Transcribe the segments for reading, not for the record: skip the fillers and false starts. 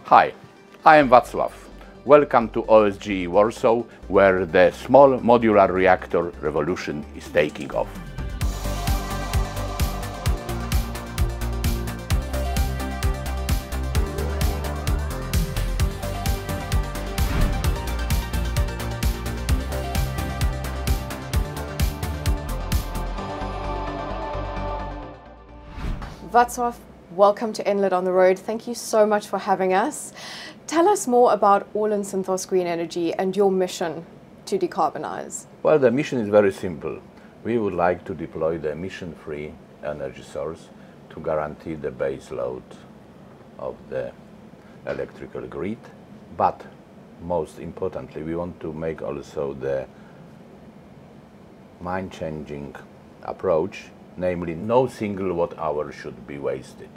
Hi, I am Wacław. Welcome to OSGE Warsaw, where the small modular reactor revolution is taking off. Wacław, welcome to Enlit on the Road. Thank you so much for having us. Tell us more about ORLEN Synthos Green Energy and your mission to decarbonize. Well, the mission is very simple. We would like to deploy the emission-free energy source to guarantee the base load of the electrical grid. But most importantly, we want to make also the mind-changing approach, namely no single watt-hour should be wasted.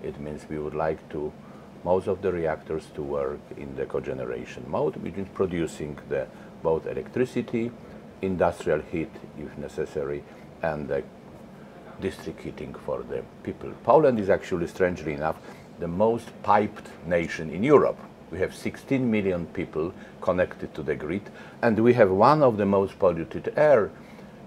It means we would like most of the reactors to work in the cogeneration mode, which is producing both electricity, industrial heat if necessary, and district heating for the people. Poland is actually, strangely enough, the most piped nation in Europe. We have 16 million people connected to the grid, and we have one of the most polluted air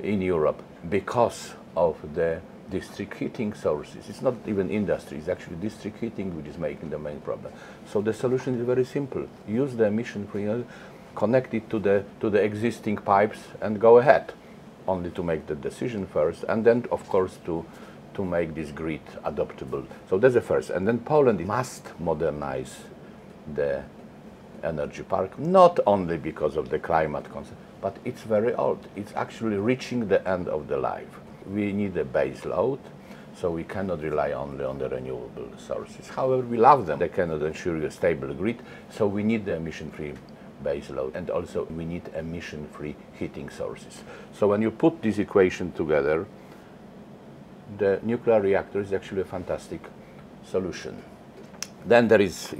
in Europe because of the district heating sources. It's not even industry, it's actually district heating which is making the main problem. So the solution is very simple. Use the emission-free, connect it to the existing pipes and go ahead. Only to make the decision first, and then of course to make this grid adaptable. So that's the first. And then Poland must modernize the energy park, not only because of the climate concern, but it's very old. It's actually reaching the end of the life. We need a base load, so we cannot rely only on the renewable sources. However, we love them. They cannot ensure a stable grid, so we need the emission-free base load, and also we need emission-free heating sources. So when you put this equation together, the nuclear reactor is actually a fantastic solution. Then there is,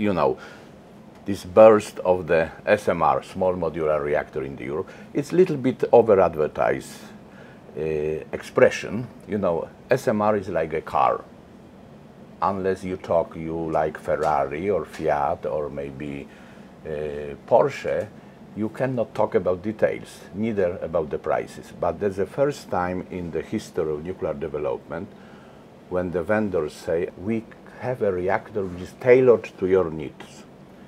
this burst of the SMR, small modular reactor in Europe. It's a little bit over-advertised expression. SMR is like a car. Unless you like Ferrari or Fiat or maybe Porsche, you cannot talk about details, neither about the prices. But that's the first time in the history of nuclear development when the vendors say, we have a reactor which is tailored to your needs.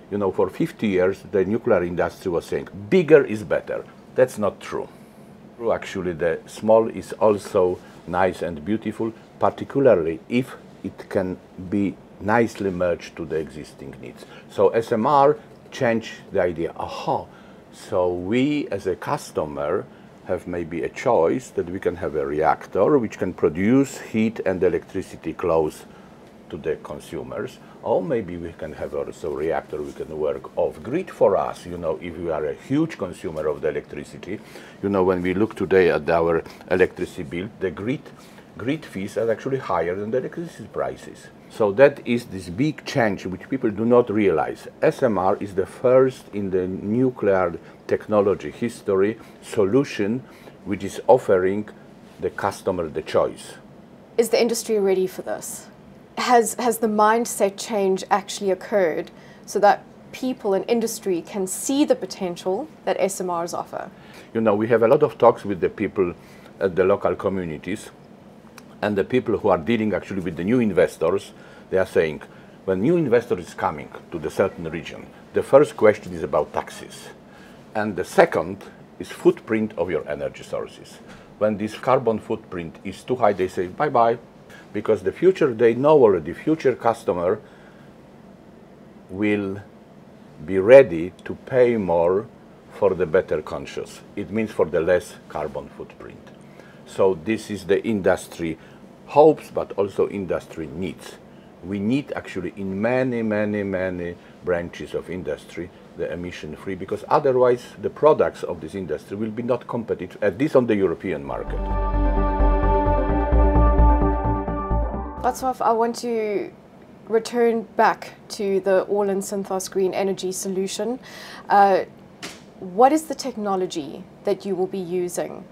For 50 years, the nuclear industry was saying, bigger is better. That's not true. Actually, the small is also nice and beautiful, particularly if it can be nicely merged to the existing needs. So SMR changed the idea. So we as a customer have maybe a choice that we can have a reactor which can produce heat and electricity close to the consumers, or maybe we can have also a reactor we can work off-grid for us, if we are a huge consumer of the electricity. When we look today at our electricity bill, the grid fees are actually higher than the electricity prices. So that is this big change which people do not realize. SMR is the first in the nuclear technology history solution which is offering the customer the choice. Is the industry ready for this? Has the mindset change actually occurred so that people in industry can see the potential that SMRs offer? We have a lot of talks with the people at the local communities, and the people who are dealing actually with the new investors. They are saying, when new investor is coming to the certain region, the first question is about taxes. And the second is footprint of your energy sources. When this carbon footprint is too high, they say, bye-bye. Because the future, they know already, future customer will be ready to pay more for the better conscious. It means for the less carbon footprint. So this is the industry hopes, but also industry needs. We need actually in many branches of industry the emission-free, because otherwise the products of this industry will be not competitive, at least on the European market. Wacław, I want to return back to the ORLEN Synthos Green Energy solution. What is the technology that you will be using?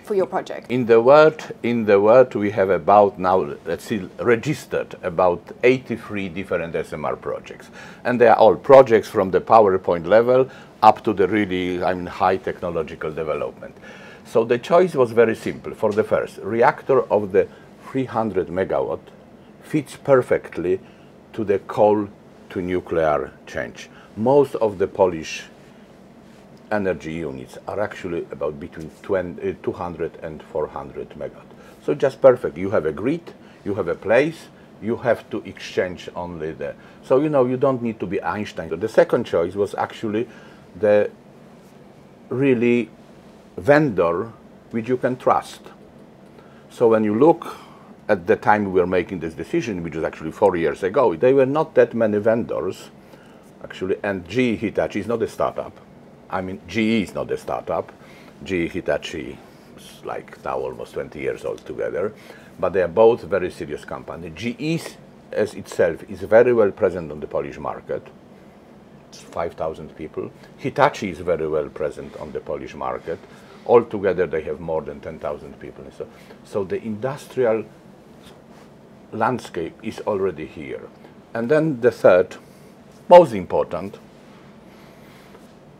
for your project? In the world, we have about now, let's see, registered about 83 different SMR projects, and they are all projects from the PowerPoint level up to the really, high technological development. So the choice was very simple. For the first, reactor of the 300 megawatt fits perfectly to the coal to nuclear change. Most of the Polish energy units are actually about between 200 and 400 megawatt. So just perfect. You have a grid, you have a place, you have to exchange only the... So, you don't need to be Einstein. So the second choice was actually the really vendor which you can trust. So when you look at the time we were making this decision, which was actually 4 years ago, there were not that many vendors, actually, and GE Hitachi is not a startup. GE is not a startup. GE Hitachi is like now almost 20 years old together, but they are both very serious companies. GE as itself is very well present on the Polish market. It's 5,000 people. Hitachi is very well present on the Polish market. Altogether, they have more than 10,000 people. So the industrial landscape is already here. And then the third, most important,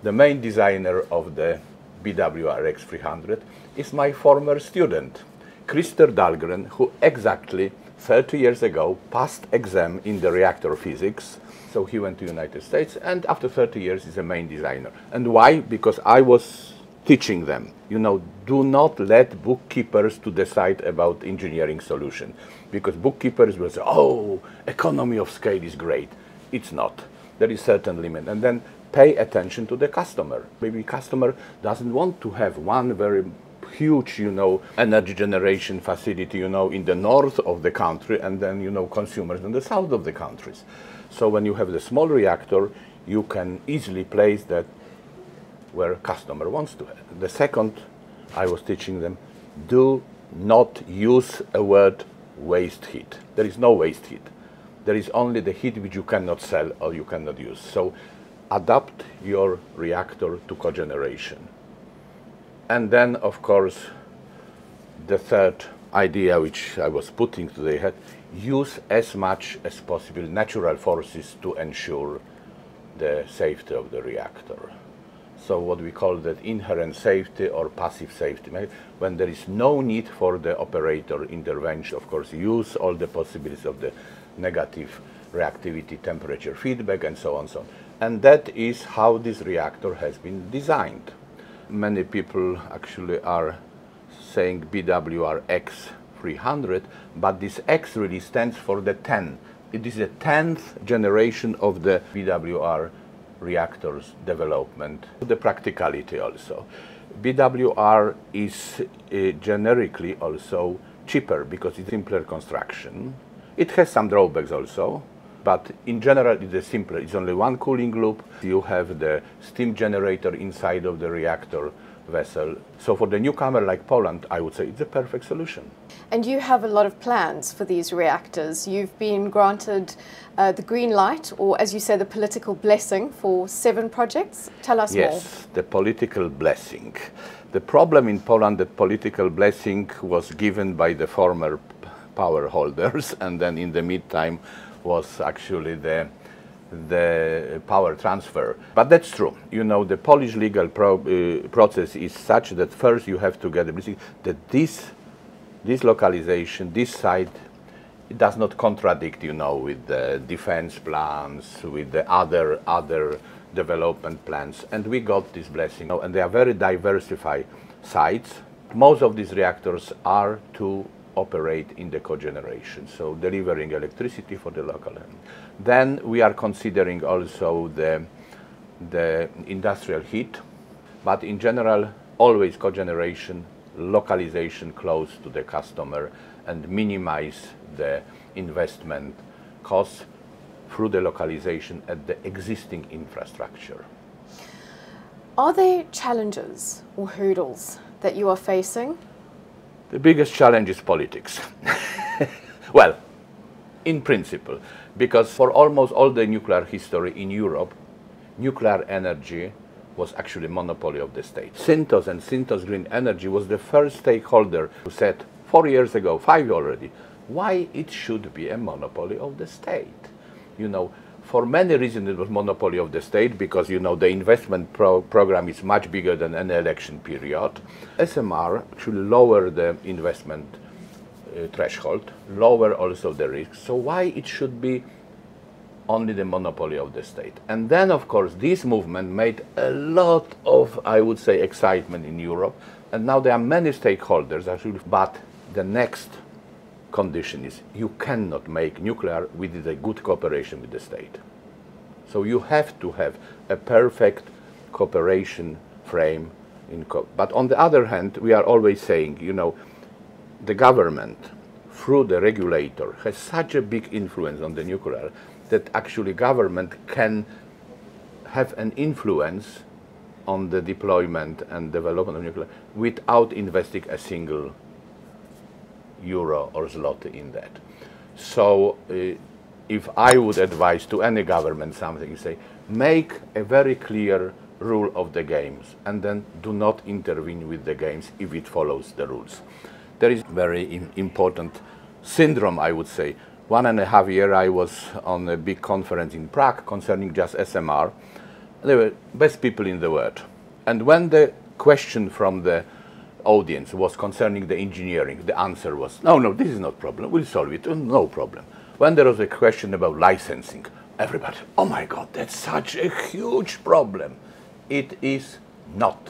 the main designer of the BWRX 300 is my former student, Christer Dahlgren, who exactly 30 years ago passed exam in the reactor physics. So he went to the United States, and after 30 years is a main designer. And why? Because I was teaching them, do not let bookkeepers to decide about engineering solution. Because bookkeepers will say, oh, economy of scale is great. It's not. There is certain limit. And then pay attention to the customer. Maybe customer doesn't want to have one very huge, energy generation facility, in the north of the country, and then, consumers in the south of the countries. So when you have the small reactor, you can easily place that where customer wants to have. The second, I was teaching them, do not use a word waste heat. There is no waste heat. There is only the heat which you cannot sell or you cannot use. So adapt your reactor to cogeneration. And then, of course, the third idea which I was putting to their head, use as much as possible natural forces to ensure the safety of the reactor. So what we call that inherent safety or passive safety. When there is no need for the operator intervention, of course, use all the possibilities of the negative reactivity, temperature feedback, and so on, so on. And that is how this reactor has been designed. Many people actually are saying BWRX 300, but this X really stands for the 10. It is the 10th generation of the BWR reactors development. The practicality also. BWR is generically also cheaper because it's simpler construction. It has some drawbacks also, but in general it is simpler. It's only one cooling loop. You have the steam generator inside of the reactor vessel. So for the newcomer like Poland, I would say it's a perfect solution. And you have a lot of plans for these reactors. You've been granted the green light, or as you say, the political blessing for 7 projects. Tell us more. Yes, the political blessing. The problem in Poland, the political blessing was given by the former power holders, and then in the meantime was actually the power transfer. But that's true. The Polish legal process is such that first you have to get the blessing that this localization, this site, it does not contradict, with the defense plans, with the other development plans. And we got this blessing. And they are very diversified sites. Most of these reactors are to operate in the cogeneration, so delivering electricity for the local. Then we are considering also the industrial heat, but in general, always cogeneration, localization close to the customer, and minimize the investment costs through the localization at the existing infrastructure. Are there challenges or hurdles that you are facing? The biggest challenge is politics. Well, in principle, because for almost all the nuclear history in Europe, nuclear energy was actually monopoly of the state. Synthos and Synthos Green Energy was the first stakeholder who said 4 years ago, 5 already, why it should be a monopoly of the state. You know, for many reasons it was monopoly of the state because, you know, the investment program is much bigger than an election period. SMR should lower the investment threshold, lower also the risk. So why it should be only the monopoly of the state? And then, of course, this movement made a lot of, I would say, excitement in Europe. And now there are many stakeholders, actually, but the next condition is you cannot make nuclear with a good cooperation with the state. So you have to have a perfect cooperation frame. But on the other hand, we are always saying, you know, the government, through the regulator, has such a big influence on the nuclear that actually government can have an influence on the deployment and development of nuclear without investing a single euro or zloty in that. So if I would advise to any government something, say, make a very clear rule of the games and then do not intervene with the games if it follows the rules. There is very important syndrome, I would say. 1.5 years I was on a big conference in Prague concerning just SMR. They were best people in the world. And when the question from the audience was concerning the engineering, the answer was, no, this is not a problem, we'll solve it, no problem. When there was a question about licensing, everybody, oh my God, that's such a huge problem. It is not.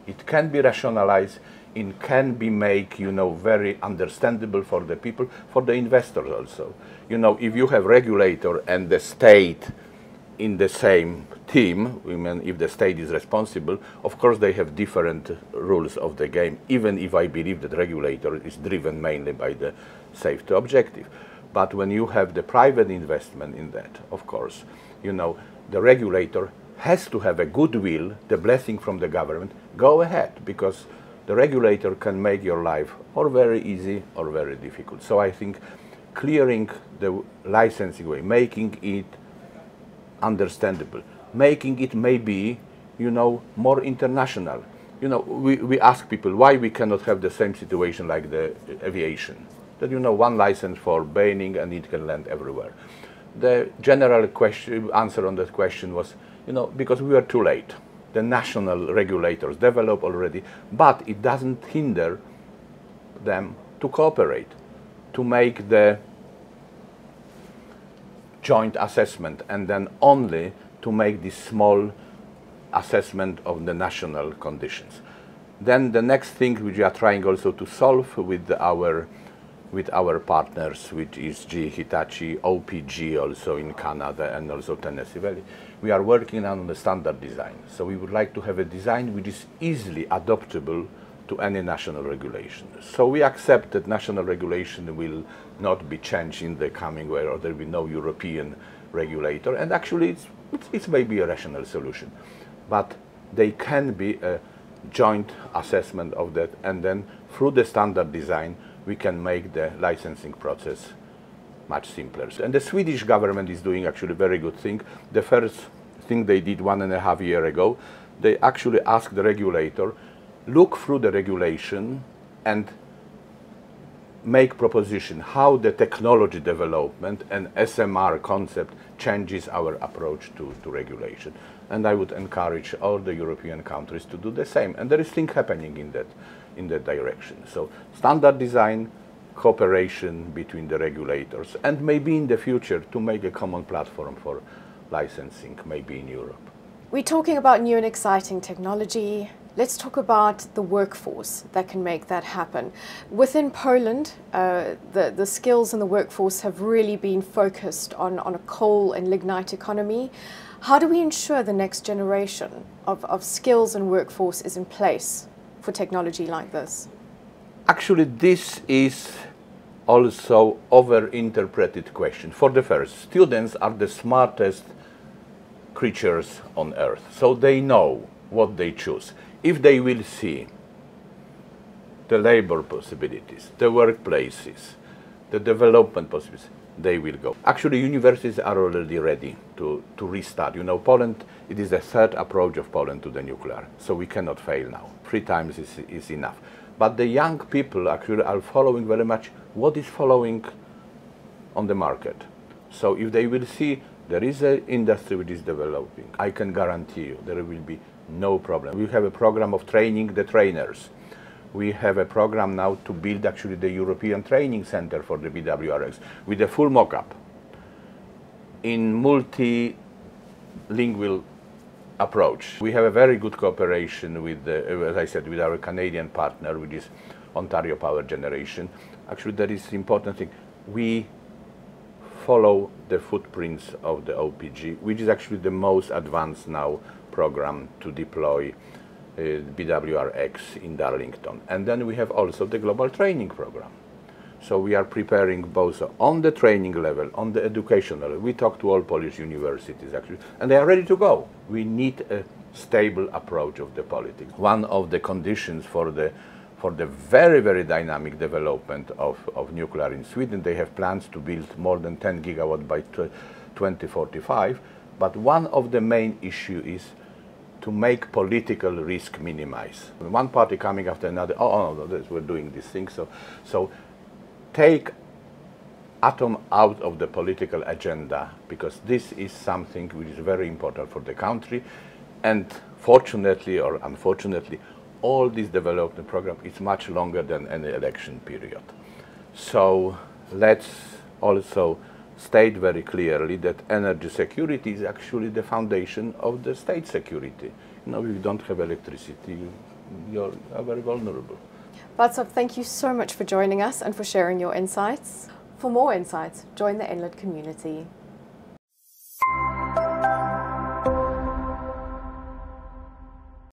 It can be rationalized, it can be made, you know, very understandable for the people, for the investors also. You know, if you have regulator and the state in the same team, I mean, if the state is responsible, of course they have different rules of the game, even if I believe that regulator is driven mainly by the safety objective. But when you have the private investment in that, of course, you know, the regulator has to have a goodwill, the blessing from the government, go ahead, because the regulator can make your life or very easy or very difficult. So I think clearing the licensing way, making it understandable, making it maybe, you know, more international. You know, we ask people why we cannot have the same situation like the aviation. That, you know, one license for burning and it can land everywhere. The general answer on that question was, you know, because we were too late. The national regulators develop already, but it doesn't hinder them to cooperate, to make the joint assessment and then only to make this small assessment of the national conditions. Then the next thing which we are trying also to solve with our partners, which is GE Hitachi, OPG also in Canada and also Tennessee Valley, we are working on the standard design. So we would like to have a design which is easily adoptable to any national regulation. So we accept that national regulation will not be changed in the coming way, or there will be no European regulator, and actually it's maybe a rational solution. But they can be a joint assessment of that, and then through the standard design we can make the licensing process much simpler. And the Swedish government is doing actually a very good thing. The first thing they did 1.5 years ago, they actually asked the regulator, look through the regulation and make proposition how the technology development and SMR concept changes our approach to regulation. And I would encourage all the European countries to do the same. And there is things happening in that direction. So standard design, cooperation between the regulators, and maybe in the future to make a common platform for licensing, maybe in Europe. We're talking about new and exciting technology. Let's talk about the workforce that can make that happen. Within Poland, the skills in the workforce have really been focused on a coal and lignite economy. How do we ensure the next generation of skills and workforce is in place for technology like this? Actually, this is also over-interpreted question. For the first, students are the smartest creatures on earth, so they know what they choose. If they will see the labor possibilities, the workplaces, the development possibilities, they will go. Actually, universities are already ready to restart. You know, Poland, it is the third approach of Poland to the nuclear, so we cannot fail now. 3 times is enough. But the young people actually are following very much what is following on the market. So if they will see there is an industry which is developing, I can guarantee you there will be no problem. We have a program of training the trainers. We have a program now to build actually the European Training Center for the BWRX with a full mock-up in multilingual approach. We have a very good cooperation with, as I said, with our Canadian partner, which is Ontario Power Generation. Actually, that is the important thing. We follow the footprints of the OPG, which is actually the most advanced now program to deploy BWRX in Darlington. And then we have also the global training program. So we are preparing both on the training level, on the education level. We talk to all Polish universities actually, and they are ready to go. We need a stable approach of the politics. One of the conditions for the very, very dynamic development of nuclear in Sweden, they have plans to build more than 10 gigawatt by 2045. But one of the main issues is to make political risk minimize. One party coming after another, oh no, we're doing this thing. So take atom out of the political agenda, because this is something which is very important for the country. And fortunately or unfortunately, all this development program is much longer than any election period. So let's also state very clearly that energy security is actually the foundation of the state security. You know, if you don't have electricity, you're very vulnerable. Wacław, thank you so much for joining us and for sharing your insights. For more insights, join the Enlit community.